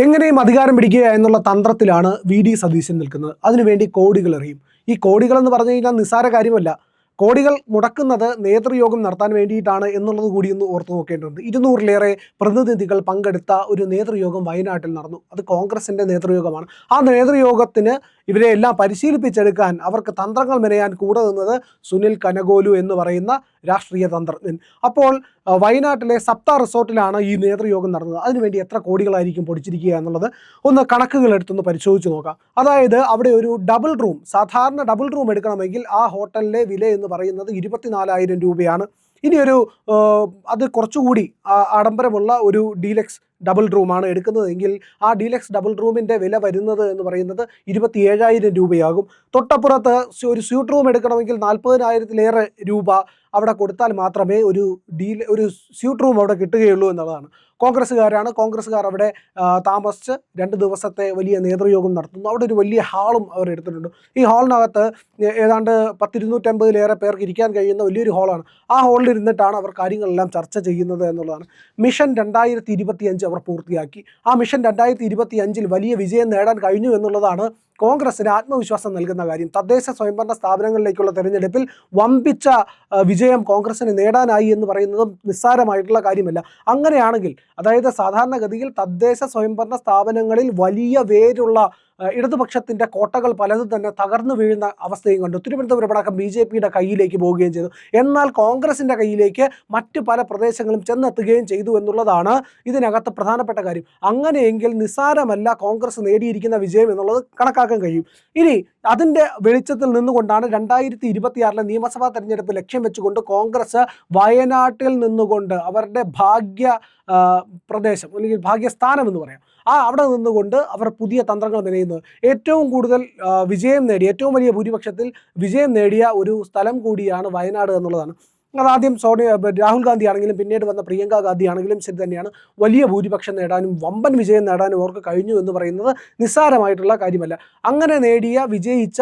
എങ്ങനെയും അധികാരം പിടിക്കുക എന്നുള്ള തന്ത്രത്തിലാണ് വി.ഡി. സതീശൻ നിൽക്കുന്നത്. അതിനുവേണ്ടി കോടികൾ എറിയും. ഈ കോടികൾ എന്ന് പറഞ്ഞു കഴിഞ്ഞാൽ നിസ്സാര കാര്യമല്ല. കോടികൾ മുടക്കുന്നത് നേതൃയോഗം നടത്താൻ വേണ്ടിയിട്ടാണ് എന്നുള്ളത് കൂടി ഒന്ന് ഓർത്തു നോക്കേണ്ടതുണ്ട്. 200-ലേറെ പ്രതിനിധികൾ പങ്കെടുത്ത ഒരു നേതൃയോഗം വയനാട്ടിൽ നടന്നു. അത് കോൺഗ്രസിൻ്റെ നേതൃയോഗമാണ്. ആ നേതൃയോഗത്തിന് ഇവരെ എല്ലാം പരിശീലിപ്പിച്ചെടുക്കാൻ, അവർക്ക് തന്ത്രങ്ങൾ മെനയാൻ കൂടെ നിന്നത് സുനിൽ കനകോലു എന്ന് പറയുന്ന രാഷ്ട്രീയ തന്ത്രജ്ഞൻ. അപ്പോൾ വയനാട്ടിലെ സപ്ത റിസോർട്ടിലാണ് ഈ നേതൃയോഗം നടന്നത്. അതിനുവേണ്ടി എത്ര കോടികളായിരിക്കും പൊടിച്ചിരിക്കുക എന്നുള്ളത് ഒന്ന് കണക്കുകൾ എടുത്തൊന്ന് പരിശോധിച്ച് നോക്കാം. അതായത് അവിടെ ഒരു ഡബിൾ റൂം, സാധാരണ ഡബിൾ റൂം എടുക്കണമെങ്കിൽ ആ ഹോട്ടലിലെ വില എന്ന് പറയുന്നത് 24,000 രൂപയാണ്. ഇനിയൊരു അത് കുറച്ചുകൂടി ആഡംബരമുള്ള ഒരു ഡീലക്സ് ഡബിൾ റൂമാണ് എടുക്കുന്നതെങ്കിൽ ആ ഡീലക്സ് ഡബിൾ റൂമിൻ്റെ വില വരുന്നത് എന്ന് പറയുന്നത് 27,000 രൂപയാകും. തൊട്ടപ്പുറത്ത് ഒരു സ്യൂട്ട് റൂം എടുക്കണമെങ്കിൽ 40,000-ലേറെ രൂപ അവിടെ കൊടുത്താൽ മാത്രമേ ഒരു സ്യൂട്ട് റൂം അവിടെ കിട്ടുകയുള്ളൂ എന്നുള്ളതാണ്. കോൺഗ്രസ്സുകാർ അവിടെ താമസിച്ച് 2 ദിവസത്തെ വലിയ നേതൃയോഗം നടത്തുന്നു. അവിടെ ഒരു വലിയ ഹാളും അവർ എടുത്തിട്ടുണ്ട്. ഈ ഹാളിനകത്ത് ഏതാണ്ട് 250-ലേറെ പേർക്ക് ഇരിക്കാൻ കഴിയുന്ന വലിയൊരു ഹാളാണ്. ആ ഹാളിൽ ഇരുന്നിട്ടാണ് അവർ കാര്യങ്ങളെല്ലാം ചർച്ച ചെയ്യുന്നത് എന്നുള്ളതാണ്. മിഷൻ 2025 അവർ പൂർത്തിയാക്കി. ആ മിഷൻ 2025 വലിയ വിജയം നേടാൻ കഴിഞ്ഞു എന്നുള്ളതാണ് കോൺഗ്രസിന് ആത്മവിശ്വാസം നൽകുന്ന കാര്യം. തദ്ദേശ സ്വയംഭരണ സ്ഥാപനങ്ങളിലേക്കുള്ള തെരഞ്ഞെടുപ്പിൽ വമ്പിച്ച വിജയം കോൺഗ്രസിന് നേടാനായി എന്ന് പറയുന്നത് നിസ്സാരമായിട്ടുള്ള കാര്യമല്ല. അങ്ങനെയാണെങ്കിൽ, അതായത് സാധാരണഗതിയിൽ തദ്ദേശ സ്വയംഭരണ സ്ഥാപനങ്ങളിൽ വലിയ വേരുള്ള ഇടതുപക്ഷത്തിൻ്റെ കോട്ടകൾ പലതും തന്നെ തകർന്നു വീഴുന്ന അവസ്ഥയും കണ്ടു. തിരുവനന്തപുരം അടക്കം BJPയുടെ കയ്യിലേക്ക് പോവുകയും ചെയ്തു. എന്നാൽ കോൺഗ്രസിൻ്റെ കയ്യിലേക്ക് മറ്റ് പല പ്രദേശങ്ങളും ചെന്നെത്തുകയും ചെയ്തു എന്നുള്ളതാണ് ഇതിനകത്ത് പ്രധാനപ്പെട്ട കാര്യം. അങ്ങനെയെങ്കിൽ നിസ്സാരമല്ല കോൺഗ്രസ് നേടിയിരിക്കുന്ന വിജയം എന്നുള്ളത് കണക്കാക്കാൻ കഴിയും. ഇനി അതിൻ്റെ വെളിച്ചത്തിൽ നിന്നുകൊണ്ടാണ് 2026 നിയമസഭാ തെരഞ്ഞെടുപ്പ് ലക്ഷ്യം വെച്ചുകൊണ്ട് കോൺഗ്രസ് വയനാട്ടിൽ നിന്നുകൊണ്ട് അവരുടെ പ്രദേശം അല്ലെങ്കിൽ ഭാഗ്യസ്ഥാനം എന്ന് പറയാം, അവിടെ നിന്നുകൊണ്ട് അവർ പുതിയ തന്ത്രങ്ങൾ മെനയുന്നത്. ഏറ്റവും കൂടുതൽ വിജയം നേടിയ, ഏറ്റവും വലിയ ഭൂരിപക്ഷത്തിൽ വിജയം നേടിയ ഒരു സ്ഥലം കൂടിയാണ് വയനാട് എന്നുള്ളതാണ്. അതാദ്യം രാഹുൽ ഗാന്ധി ആണെങ്കിലും പിന്നീട് വന്ന പ്രിയങ്ക ഗാന്ധി ആണെങ്കിലും ശരി തന്നെയാണ്. വലിയ ഭൂരിപക്ഷം നേടാനും വമ്പൻ വിജയം നേടാനും അവർക്ക് കഴിഞ്ഞു എന്ന് പറയുന്നത് നിസ്സാരമായിട്ടുള്ള കാര്യമല്ല. അങ്ങനെ വിജയിച്ച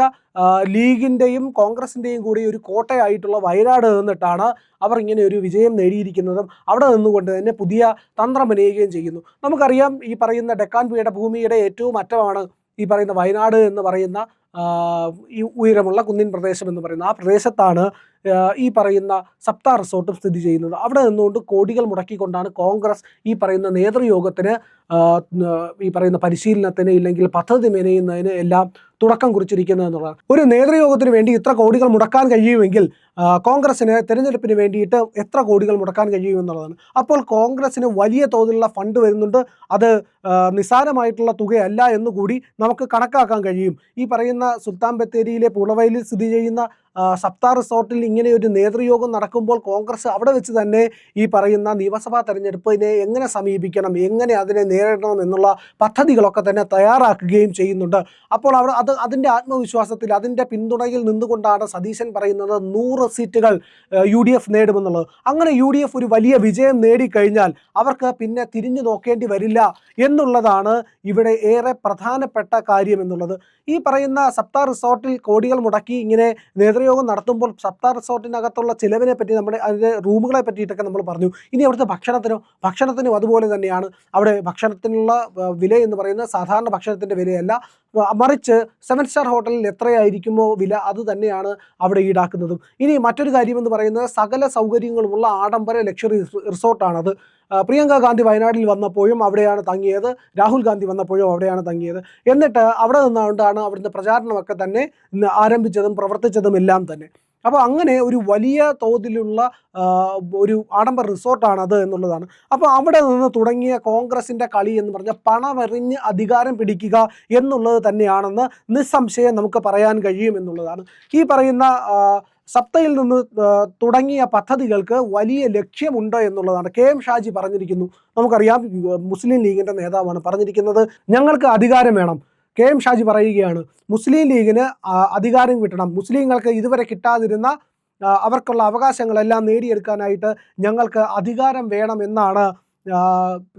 ലീഗിൻ്റെയും കോൺഗ്രസിൻ്റെയും കൂടി ഒരു കോട്ടയായിട്ടുള്ള വയനാട് നിന്നിട്ടാണ് അവർ ഇങ്ങനെ ഒരു വിജയം നേടിയിരിക്കുന്നതും അവിടെ നിന്നുകൊണ്ട് തന്നെ പുതിയ തന്ത്രം മെനയുകയും ചെയ്യുന്നു. നമുക്കറിയാം, ഈ പറയുന്ന ഡെക്കാൻ പീഠഭൂമിയുടെ ഏറ്റവും അറ്റമാണ് ഈ പറയുന്ന വയനാട് എന്ന് പറയുന്ന ഈ ഉയരമുള്ള കുന്നിൻ പ്രദേശം എന്ന് പറയുന്ന ആ പ്രദേശത്താണ് ഈ പറയുന്ന സപ്ത റിസോർട്ടും സ്ഥിതി ചെയ്യുന്നത്. അവിടെ നിന്നുകൊണ്ട് കോടികൾ മുടക്കിക്കൊണ്ടാണ് കോൺഗ്രസ് ഈ പറയുന്ന നേതൃയോഗത്തിന്, ഈ പറയുന്ന പരിശീലനത്തിന് ഇല്ലെങ്കിൽ പദ്ധതി മെനയുന്നതിന് എല്ലാം തുടക്കം കുറിച്ചിരിക്കുന്നത് എന്നുള്ളതാണ്. ഒരു നേതൃയോഗത്തിന് വേണ്ടി ഇത്ര കോടികൾ മുടക്കാൻ കഴിയുമെങ്കിൽ കോൺഗ്രസിന് തെരഞ്ഞെടുപ്പിന് വേണ്ടിയിട്ട് എത്ര കോടികൾ മുടക്കാൻ കഴിയുമെന്നുള്ളതാണ്. അപ്പോൾ കോൺഗ്രസിന് വലിയ തോതിലുള്ള ഫണ്ട് വരുന്നുണ്ട്. അത് നിസ്സാരമായിട്ടുള്ള തുകയല്ല എന്നുകൂടി നമുക്ക് കണക്കാക്കാൻ കഴിയും. ഈ പറയുന്ന സുൽത്താൻ ബത്തേരിയിലെ പുളവയിലിൽ സ്ഥിതി ചെയ്യുന്ന സപ്ത റിസോർട്ടിൽ ഇങ്ങനെ ഒരു നേതൃയോഗം നടക്കുമ്പോൾ കോൺഗ്രസ് അവിടെ വെച്ച് തന്നെ ഈ പറയുന്ന നിയമസഭാ തെരഞ്ഞെടുപ്പിനെ എങ്ങനെ സമീപിക്കണം, എങ്ങനെ അതിനെ നേരിടണം എന്നുള്ള പദ്ധതികളൊക്കെ തന്നെ തയ്യാറാക്കുകയും ചെയ്യുന്നുണ്ട്. അപ്പോൾ അതിൻ്റെ ആത്മവിശ്വാസത്തിൽ, അതിൻ്റെ പിന്തുണയിൽ നിന്നുകൊണ്ടാണ് സതീശൻ പറയുന്നത് 100 സീറ്റുകൾ UDF നേടുമെന്നുള്ളത്. അങ്ങനെ UDF ഒരു വലിയ വിജയം നേടിക്കഴിഞ്ഞാൽ അവർക്ക് പിന്നെ തിരിഞ്ഞു നോക്കേണ്ടി വരില്ല എന്നുള്ളതാണ് ഇവിടെ ഏറെ പ്രധാനപ്പെട്ട കാര്യം എന്നുള്ളത്. ഈ പറയുന്ന സപ്ത റിസോർട്ടിൽ കോടികൾ മുടക്കി ഇങ്ങനെ നേതൃയോഗം നടത്തുമ്പോൾ സപ്ത റിസോർട്ടിനകത്തുള്ള ചിലവിനെ പറ്റി, അതിൻ്റെ റൂമുകളെ പറ്റിയിട്ടൊക്കെ നമ്മൾ പറഞ്ഞു. ഇനി അവിടുത്തെ ഭക്ഷണത്തിനും അതുപോലെ തന്നെയാണ്. അവിടെ ഭക്ഷണത്തിനുള്ള വില എന്ന് പറയുന്നത് സാധാരണ ഭക്ഷണത്തിൻ്റെ വിലയല്ല, മറിച്ച് 7 സ്റ്റാർ ഹോട്ടലിൽ എത്രയായിരിക്കുമോ വില അത് തന്നെയാണ് അവിടെ ഈടാക്കുന്നതും. ഇനി മറ്റൊരു കാര്യമെന്ന് പറയുന്നത് സകല സൗകര്യങ്ങളുമുള്ള ആഡംബര ലക്ഷറി റിസോർട്ടാണത്. പ്രിയങ്ക ഗാന്ധി വയനാട്ടിൽ വന്നപ്പോഴും അവിടെയാണ് തങ്ങിയത്, രാഹുൽ ഗാന്ധി വന്നപ്പോഴും അവിടെയാണ് തങ്ങിയത്. എന്നിട്ട് അവിടെ നിന്നുകൊണ്ടാണ് അവിടുത്തെ പ്രചാരണമൊക്കെ തന്നെ ആരംഭിച്ചതും പ്രവർത്തിച്ചതും എല്ലാം തന്നെ. അപ്പോൾ അങ്ങനെ ഒരു വലിയ തോതിലുള്ള ഒരു ആഡംബര റിസോർട്ടാണത് എന്നുള്ളതാണ്. അപ്പോൾ അവിടെ നിന്ന് തുടങ്ങിയ കോൺഗ്രസിൻ്റെ കളി എന്ന് പറഞ്ഞാൽ പണമെറിഞ്ഞ് അധികാരം പിടിക്കുക എന്നുള്ളത് തന്നെയാണെന്ന് നിസ്സംശയം നമുക്ക് പറയാൻ കഴിയും എന്നുള്ളതാണ്. ഈ പറയുന്ന സപ്തയിൽ നിന്ന് തുടങ്ങിയ പദ്ധതികൾക്ക് വലിയ ലക്ഷ്യമുണ്ട് എന്നുള്ളതാണ് KM ഷാജി പറഞ്ഞിരിക്കുന്നു. നമുക്കറിയാം, മുസ്ലിം ലീഗിൻ്റെ നേതാവാണ് പറഞ്ഞിരിക്കുന്നത്, ഞങ്ങൾക്ക് അധികാരം വേണം. KM ഷാജി പറയുകയാണ്, മുസ്ലിം ലീഗിന് അധികാരം കിട്ടണം, മുസ്ലിങ്ങൾക്ക് ഇതുവരെ കിട്ടാതിരുന്ന അവർക്കുള്ള അവകാശങ്ങളെല്ലാം നേടിയെടുക്കാനായിട്ട് ഞങ്ങൾക്ക് അധികാരം വേണമെന്നാണ്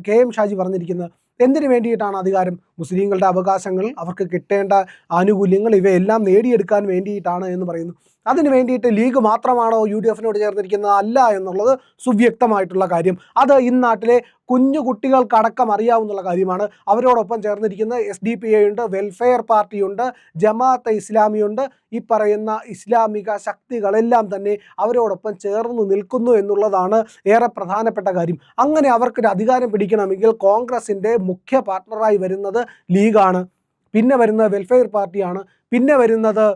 KM ഷാജി പറഞ്ഞിരിക്കുന്നത്. എന്തിനു വേണ്ടിയിട്ടാണ് അധികാരം? മുസ്ലിങ്ങളുടെ അവകാശങ്ങൾ, അവർക്ക് കിട്ടേണ്ട ആനുകൂല്യങ്ങൾ ഇവയെല്ലാം നേടിയെടുക്കാൻ വേണ്ടിയിട്ടാണ് എന്ന് പറയുന്നു. അതിന് വേണ്ടിയിട്ട് ലീഗ് മാത്രമാണോ UDFിനോട് ചേർന്നിരിക്കുന്നത്? അല്ല എന്നുള്ളത് സുവ്യക്തമായിട്ടുള്ള കാര്യം. അത് ഇന്നാട്ടിലെ കുഞ്ഞു കുട്ടികൾക്കടക്കം അറിയാവുന്ന കാര്യമാണ്. അവരോടൊപ്പം ചേർന്നിരിക്കുന്ന SDPI ഉണ്ട്, വെൽഫെയർ പാർട്ടിയുണ്ട്, ജമാഅത്തെ ഇസ്ലാമിയുണ്ട്. ഈ പറയുന്ന ഇസ്ലാമിക ശക്തികളെല്ലാം തന്നെ അവരോടൊപ്പം ചേർന്ന് നിൽക്കുന്നു എന്നുള്ളതാണ് ഏറെ പ്രധാനപ്പെട്ട കാര്യം. അങ്ങനെ അവർക്കൊരു അധികാരം പിടിക്കണമെങ്കിൽ കോൺഗ്രസിൻ്റെ മുഖ്യ പാർട്ട്ണറായി വരുന്നത് ലീഗാണ്, പിന്നെ വരുന്നത് വെൽഫെയർ പാർട്ടിയാണ്, പിന്നെ വരുന്നത്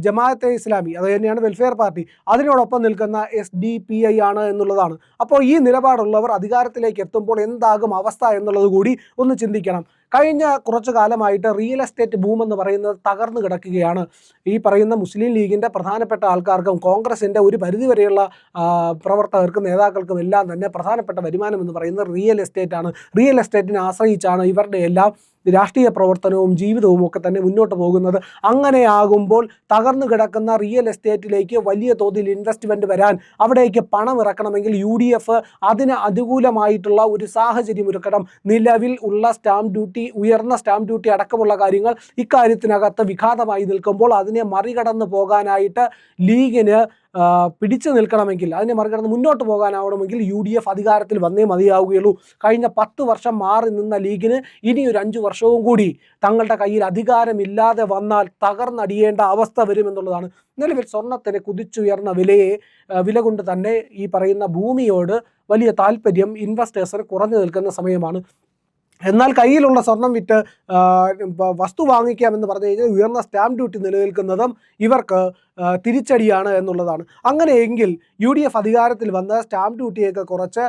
ജമാഅത്തെ ഇസ്ലാമി, അത് തന്നെയാണ് വെൽഫെയർ പാർട്ടി, അതിനോടൊപ്പം നിൽക്കുന്ന SDPI ആണ് എന്നുള്ളതാണ്. അപ്പോൾ ഈ നിലപാടുള്ളവർ അധികാരത്തിലേക്ക് എത്തുമ്പോൾ എന്താകും അവസ്ഥ എന്നുള്ളത് കൂടി ഒന്ന് ചിന്തിക്കണം. കഴിഞ്ഞ കുറച്ചു കാലമായിട്ട് റിയൽ എസ്റ്റേറ്റ് ബൂം എന്ന് പറയുന്നത് തകർന്നു കിടക്കുകയാണ്. ഈ പറയുന്ന മുസ്ലിം ലീഗിൻ്റെ പ്രധാനപ്പെട്ട ആൾക്കാർക്കും കോൺഗ്രസിൻ്റെ ഒരു പരിധിവരെയുള്ള പ്രവർത്തകർക്കും നേതാക്കൾക്കും എല്ലാം തന്നെ പ്രധാനപ്പെട്ട വരുമാനം എന്ന് പറയുന്നത് റിയൽ എസ്റ്റേറ്റ് ആണ്. റിയൽ എസ്റ്റേറ്റിനെ ആശ്രയിച്ചാണ് ഇവരുടെ എല്ലാം രാഷ്ട്രീയ പ്രവർത്തനവും ജീവിതവും ഒക്കെ തന്നെ മുന്നോട്ട് പോകുന്നത്. അങ്ങനെയാകുമ്പോൾ തകർന്നു കിടക്കുന്ന റിയൽ എസ്റ്റേറ്റിലേക്ക് വലിയ തോതിൽ ഇൻവെസ്റ്റ്മെൻറ്റ് വരാൻ, അവിടേക്ക് പണം ഇറക്കണമെങ്കിൽ UDF അതിന് അനുകൂലമായിട്ടുള്ള ഒരു സാഹചര്യം ഒരുക്കണം. നിലവിൽ ഉള്ള സ്റ്റാമ്പ് ഡ്യൂട്ടി, ഉയർന്ന സ്റ്റാമ്പ് ഡ്യൂട്ടി അടക്കമുള്ള കാര്യങ്ങൾ ഇക്കാര്യത്തിനകത്ത് വിഘാതമായി നിൽക്കുമ്പോൾ അതിനെ മറികടന്ന് പോകാനായിട്ട് ലീഗിന് പിടിച്ചു നിൽക്കണമെങ്കിൽ, അതിനെ മറികടന്ന് മുന്നോട്ട് പോകാനാവണമെങ്കിൽ UDF അധികാരത്തിൽ വന്നേ മതിയാവുകയുള്ളൂ. കഴിഞ്ഞ 10 വർഷം മാറി നിന്ന ലീഗിന് ഇനിയൊരു 5 വർഷവും കൂടി തങ്ങളുടെ കയ്യിൽ അധികാരമില്ലാതെ വന്നാൽ തകർന്നടിയേണ്ട അവസ്ഥ വരുമെന്നുള്ളതാണ്. നിലവിൽ സ്വർണ്ണത്തിന് കുതിച്ചുയർന്ന വില കൊണ്ട് തന്നെ ഈ പറയുന്ന ഭൂമിയോട് വലിയ താല്പര്യം ഇൻവെസ്റ്റേഴ്സിന് കുറഞ്ഞു നിൽക്കുന്ന സമയമാണ്. എന്നാൽ കയ്യിലുള്ള സ്വർണം വിറ്റ് വസ്തു വാങ്ങിക്കാമെന്ന് പറഞ്ഞു കഴിഞ്ഞാൽ ഉയർന്ന സ്റ്റാമ്പ് ഡ്യൂട്ടി നിലനിൽക്കുന്നതും ഇവർക്ക് തിരിച്ചടിയാണ് എന്നുള്ളതാണ്. അങ്ങനെയെങ്കിൽ UDF അധികാരത്തിൽ വന്ന് സ്റ്റാമ്പ് ഡ്യൂട്ടിയൊക്കെ കുറച്ച്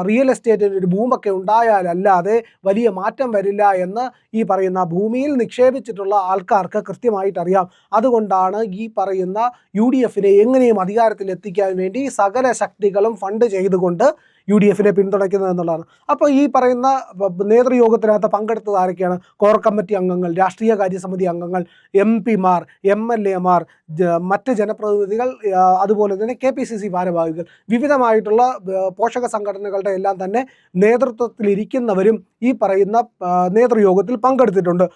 റിയൽ എസ്റ്റേറ്റിന് ഒരു ബൂമൊക്കെ ഉണ്ടായാലല്ലാതെ വലിയ മാറ്റം വരില്ല എന്ന് ഈ പറയുന്ന ഭൂമിയിൽ നിക്ഷേപിച്ചിട്ടുള്ള ആൾക്കാർക്ക് കൃത്യമായിട്ടറിയാം. അതുകൊണ്ടാണ് ഈ പറയുന്ന UDFിനെ എങ്ങനെയും അധികാരത്തിൽ എത്തിക്കാൻ വേണ്ടി സകല ശക്തികളും ഫണ്ട് ചെയ്തുകൊണ്ട് UDFിനെ പിന്തുണയ്ക്കുന്നത് എന്നുള്ളതാണ്. അപ്പോൾ ഈ പറയുന്ന നേതൃയോഗത്തിനകത്ത് പങ്കെടുത്തത് ആരൊക്കെയാണ്? കോർ കമ്മിറ്റി അംഗങ്ങൾ, രാഷ്ട്രീയ കാര്യസമിതി അംഗങ്ങൾ, MP-മാർ, MLA-മാർ, മറ്റ് ജനപ്രതിനിധികൾ, അതുപോലെ തന്നെ KPCC ഭാരവാഹികൾ, വിവിധമായിട്ടുള്ള പോഷക സംഘടനകളുടെ എല്ലാം തന്നെ നേതൃത്വത്തിലിരിക്കുന്നവരും ഈ പറയുന്ന നേതൃയോഗത്തിൽ പങ്കെടുത്തിട്ടുണ്ട്.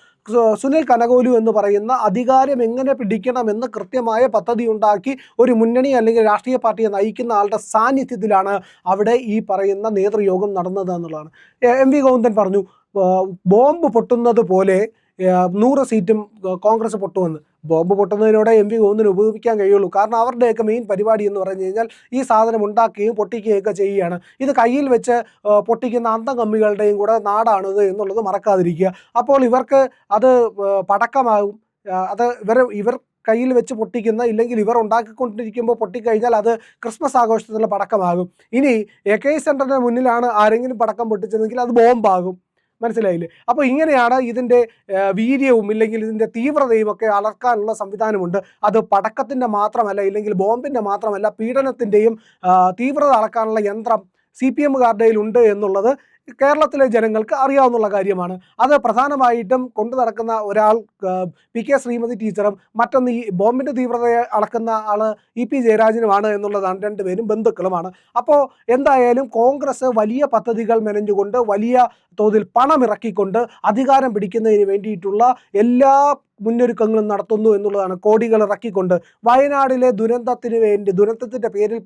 സുനിൽ കനകോലു എന്ന് പറയുന്ന അധികാരം എങ്ങനെ പിടിക്കണമെന്ന് കൃത്യമായ പദ്ധതി ഉണ്ടാക്കി ഒരു മുന്നണി അല്ലെങ്കിൽ രാഷ്ട്രീയ പാർട്ടിയെ നയിക്കുന്ന ആളുടെ സാന്നിധ്യത്തിലാണ് അവിടെ ഈ പറയുന്ന നേതൃയോഗം നടന്നത് എന്നുള്ളതാണ്. MV ഗോവിന്ദൻ പറഞ്ഞു, ബോംബ് പൊട്ടുന്നത് പോലെ 100 സീറ്റും കോൺഗ്രസ് പൊട്ടുമെന്ന്. ബോംബ് പൊട്ടുന്നതിനോടെ MV ഗോവിന്ദന് ഉപയോഗിക്കാൻ കഴിയുള്ളൂ. കാരണം അവരുടെയൊക്കെ മെയിൻ പരിപാടി എന്ന് പറഞ്ഞു കഴിഞ്ഞാൽ ഈ സാധനം ഉണ്ടാക്കുകയും പൊട്ടിക്കുകയൊക്കെ ചെയ്യുകയാണ്. ഇത് കയ്യിൽ വെച്ച് പൊട്ടിക്കുന്ന അന്തംകമ്മികളുടെയും കൂടെ നാടാണിത് എന്നുള്ളത് മറക്കാതിരിക്കുക. അപ്പോൾ ഇവർക്ക് അത് പടക്കമാകും. അത് ഇവർ കയ്യിൽ വെച്ച് പൊട്ടിക്കുന്ന, ഇല്ലെങ്കിൽ ഇവർ ഉണ്ടാക്കിക്കൊണ്ടിരിക്കുമ്പോൾ പൊട്ടിക്കഴിഞ്ഞാൽ അത് ക്രിസ്മസ് ആഘോഷത്തിലുള്ള പടക്കമാകും. ഇനി AK സെൻറ്ററിന് മുന്നിലാണ് ആരെങ്കിലും പടക്കം പൊട്ടിച്ചതെങ്കിൽ അത് ബോംബാകും. മനസ്സിലായില്ലേ? അപ്പോൾ ഇങ്ങനെയാണ് ഇതിൻ്റെ വീര്യവും ഇല്ലെങ്കിൽ ഇതിൻ്റെ തീവ്രതയും ഒക്കെ അളക്കാനുള്ള സംവിധാനമുണ്ട്. അത് പടക്കത്തിൻ്റെ മാത്രമല്ല, ഇല്ലെങ്കിൽ ബോംബിൻ്റെ മാത്രമല്ല, പീഡനത്തിൻ്റെയും തീവ്രത അളക്കാനുള്ള യന്ത്രം CPM-കാരുടെ ഉണ്ട് എന്നുള്ളത് കേരളത്തിലെ ജനങ്ങൾക്ക് അറിയാവുന്ന കാര്യമാണ്. അത് പ്രധാനമായിട്ടും കൊണ്ടു നടക്കുന്ന ഒരാൾ PK ശ്രീമതി ടീച്ചറും മറ്റൊന്ന് ഈ ബോംബിൻ്റെ തീവ്രതയെ അളക്കുന്ന ആൾ EP ജയരാജനുമാണ് എന്നുള്ളതാണ്. രണ്ടുപേരും ബന്ധുക്കളുമാണ്. അപ്പോൾ എന്തായാലും കോൺഗ്രസ് വലിയ പദ്ധതികൾ മെനഞ്ഞുകൊണ്ട് വലിയ തോതിൽ പണമിറക്കിക്കൊണ്ട് അധികാരം പിടിക്കുന്നതിന് വേണ്ടിയിട്ടുള്ള എല്ലാ മുന്നൊരുക്കങ്ങളും നടത്തുന്നു എന്നുള്ളതാണ്. കോടികൾ ഇറക്കിക്കൊണ്ട് വയനാടിലെ ദുരന്തത്തിൻ്റെ പേരിൽ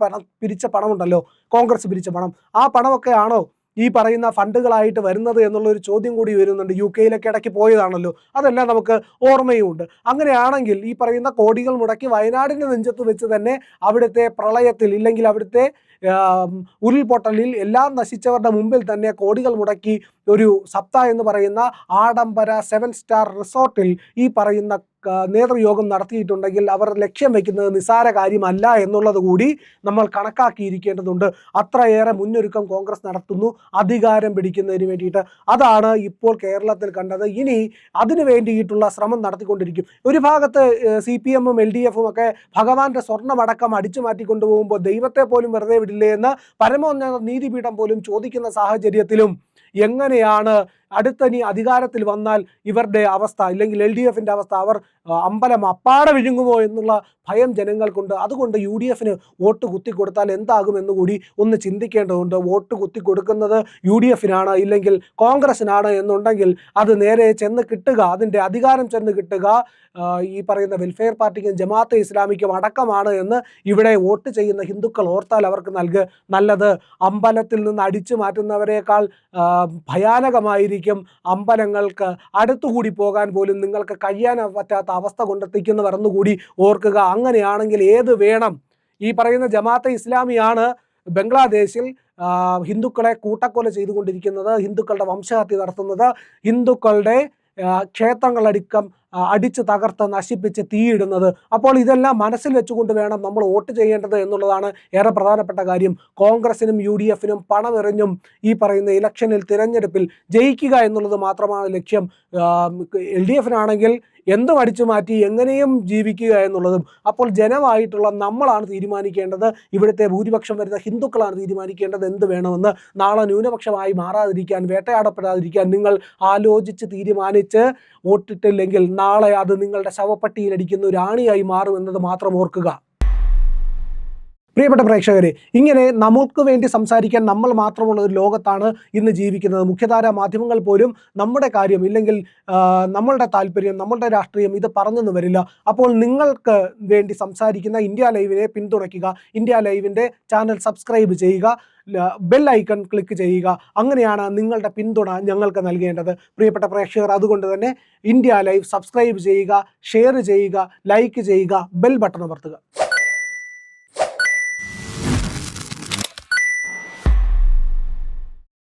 പിരിച്ച പണമുണ്ടല്ലോ, കോൺഗ്രസ് പിരിച്ച പണം, ആ പണമൊക്കെ ആണോ ഈ പറയുന്ന ഫണ്ടുകളായിട്ട് വരുന്നത് എന്നുള്ളൊരു ചോദ്യം കൂടി വരുന്നുണ്ട്. UK-യിലൊക്കെ ഇടയ്ക്ക് പോയതാണല്ലോ, അതെല്ലാം നമുക്ക് ഓർമ്മയുമുണ്ട്. അങ്ങനെയാണെങ്കിൽ ഈ പറയുന്ന കോടികൾ മുടക്കി വയനാടിൻ്റെ നെഞ്ചത്ത് വെച്ച് തന്നെ അവിടുത്തെ പ്രളയത്തിൽ ഇല്ലെങ്കിൽ അവിടുത്തെ ഉരുൾപൊട്ടലിൽ എല്ലാം നശിച്ചവരുടെ മുമ്പിൽ തന്നെ കോടികൾ മുടക്കി ഒരു സപ്ത എന്ന് പറയുന്ന ആഡംബര 7 സ്റ്റാർ റിസോർട്ടിൽ ഈ പറയുന്ന നേതൃയോഗം നടത്തിയിട്ടുണ്ടെങ്കിൽ അവർ ലക്ഷ്യം വയ്ക്കുന്നത് നിസ്സാര കാര്യമല്ല എന്നുള്ളത് കൂടി നമ്മൾ കണക്കാക്കിയിരിക്കേണ്ടതുണ്ട്. അത്രയേറെ മുന്നൊരുക്കം കോൺഗ്രസ് നടത്തുന്നു അധികാരം പിടിക്കുന്നതിന് വേണ്ടിയിട്ട്. അതാണ് ഇപ്പോൾ കേരളത്തിൽ കണ്ടത്. ഇനി അതിനു വേണ്ടിയിട്ടുള്ള ശ്രമം നടത്തിക്കൊണ്ടിരിക്കും. ഒരു ഭാഗത്ത് CPM-ഉം LDF-ഉം ഒക്കെ ഭഗവാന്റെ സ്വർണ്ണമടക്കം അടിച്ചു മാറ്റിക്കൊണ്ടുപോകുമ്പോൾ ദൈവത്തെ പോലും വെറുതെ വിടില്ലേ എന്ന് പരമോന്നത നീതിപീഠം പോലും ചോദിക്കുന്ന സാഹചര്യത്തിലും എങ്ങനെയാണ് അടുത്തനി അധികാരത്തിൽ വന്നാൽ ഇവരുടെ അവസ്ഥ, അല്ലെങ്കിൽ LDFിൻ്റെ അവസ്ഥ, അവർ അമ്പലം അപ്പാടെ വിഴുങ്ങുമോ എന്നുള്ള ഭയം ജനങ്ങൾക്കുണ്ട്. അതുകൊണ്ട് UDFന് വോട്ട് കുത്തിക്കൊടുത്താൽ എന്താകുമെന്ന് കൂടി ഒന്ന് ചിന്തിക്കേണ്ടതുണ്ട്. വോട്ട് കുത്തിക്കൊടുക്കുന്നത് UDFനാണ് ഇല്ലെങ്കിൽ കോൺഗ്രസിനാണ് എന്നുണ്ടെങ്കിൽ അത് നേരെ ചെന്ന് കിട്ടുക, അതിൻ്റെ അധികാരം ചെന്ന് കിട്ടുക ഈ പറയുന്ന വെൽഫെയർ പാർട്ടിക്കും ജമാഅത്തെ ഇസ്ലാമിക്കും അടക്കമാണ് എന്ന് ഇവിടെ വോട്ട് ചെയ്യുന്ന ഹിന്ദുക്കൾ ഓർത്താൽ അവർക്ക് നല്ലത്. അമ്പലത്തിൽ നിന്ന് അടിച്ചു മാറ്റുന്നവരെക്കാൾ ഭയാനകമായിരിക്കും അമ്പലങ്ങൾക്ക് അടുത്തുകൂടി പോകാൻ പോലും നിങ്ങൾക്ക് കഴിയാൻ പറ്റാത്ത അവസ്ഥ കൊണ്ടെത്തിക്കുന്നവർ എന്നുകൂടി ഓർക്കുക. അങ്ങനെയാണെങ്കിൽ ഏത് വേണം? ഈ പറയുന്ന ജമാഅത്തെ ഇസ്ലാമിയാണ് ബംഗ്ലാദേശിൽ ഹിന്ദുക്കളെ കൂട്ടക്കൊല ചെയ്തുകൊണ്ടിരിക്കുന്നത്, ഹിന്ദുക്കളുടെ വംശഹത്യ നടത്തുന്നത്, ഹിന്ദുക്കളുടെ ക്ഷേത്രങ്ങളടക്കം അടിച്ച് തകർത്ത് നശിപ്പിച്ച് തീയിടുന്നത്. അപ്പോൾ ഇതെല്ലാം മനസ്സിൽ വെച്ചുകൊണ്ട് വേണം നമ്മൾ വോട്ട് ചെയ്യേണ്ടത് എന്നുള്ളതാണ് ഏറെ പ്രധാനപ്പെട്ട കാര്യം. കോൺഗ്രസിനും UDFനും പണമെറിഞ്ഞും ഈ പറയുന്ന ഇലക്ഷനിൽ തിരഞ്ഞെടുപ്പിൽ ജയിക്കുക എന്നുള്ളത് മാത്രമാണ് ലക്ഷ്യം. LDFനാണെങ്കിൽ എന്തും അടിച്ചു മാറ്റി എങ്ങനെയും ജീവിക്കുക എന്നുള്ളതും. അപ്പോൾ ജനമായിട്ടുള്ള നമ്മളാണ് തീരുമാനിക്കേണ്ടത്, ഇവിടുത്തെ ഭൂരിപക്ഷം വരുന്ന ഹിന്ദുക്കളാണ് തീരുമാനിക്കേണ്ടത് എന്ത് വേണമെന്ന്. നാളെ ന്യൂനപക്ഷമായി മാറാതിരിക്കാൻ, വേട്ടയാടപ്പെടാതിരിക്കാൻ നിങ്ങൾ ആലോചിച്ച് തീരുമാനിച്ച് വോട്ടിട്ടില്ലെങ്കിൽ നാളെ അത് നിങ്ങളുടെ ശവപ്പെട്ടിയിലടിക്കുന്ന ഒരു ആണിയായി മാറുമെന്നത് മാത്രം ഓർക്കുക. പ്രിയപ്പെട്ട പ്രേക്ഷകരെ, ഇങ്ങനെ നമുക്ക് വേണ്ടി സംസാരിക്കാൻ നമ്മൾ മാത്രമുള്ള ഒരു ലോകത്താണ് ഇന്ന് ജീവിക്കുന്നത്. മുഖ്യധാരാ മാധ്യമങ്ങൾ പോലും നമ്മുടെ കാര്യം ഇല്ലെങ്കിൽ നമ്മളുടെ താല്പര്യം, നമ്മളുടെ രാഷ്ട്രീയം ഇത് പറഞ്ഞെന്ന് വരില്ല. അപ്പോൾ നിങ്ങൾക്ക് വേണ്ടി സംസാരിക്കുന്ന ഇന്ത്യ ലൈവിനെ പിന്തുണയ്ക്കുക, ഇന്ത്യ ലൈവിൻ്റെ ചാനൽ സബ്സ്ക്രൈബ് ചെയ്യുക, ബെൽ ഐക്കൺ ക്ലിക്ക് ചെയ്യുക. അങ്ങനെയാണ് നിങ്ങളുടെ പിന്തുണ ഞങ്ങൾക്ക് നൽകേണ്ടത്. പ്രിയപ്പെട്ട പ്രേക്ഷകർ, അതുകൊണ്ട് തന്നെ ഇന്ത്യ ലൈവ് സബ്സ്ക്രൈബ് ചെയ്യുക, ഷെയർ ചെയ്യുക, ലൈക്ക് ചെയ്യുക, ബെൽ ബട്ടൺ അമർത്തുക.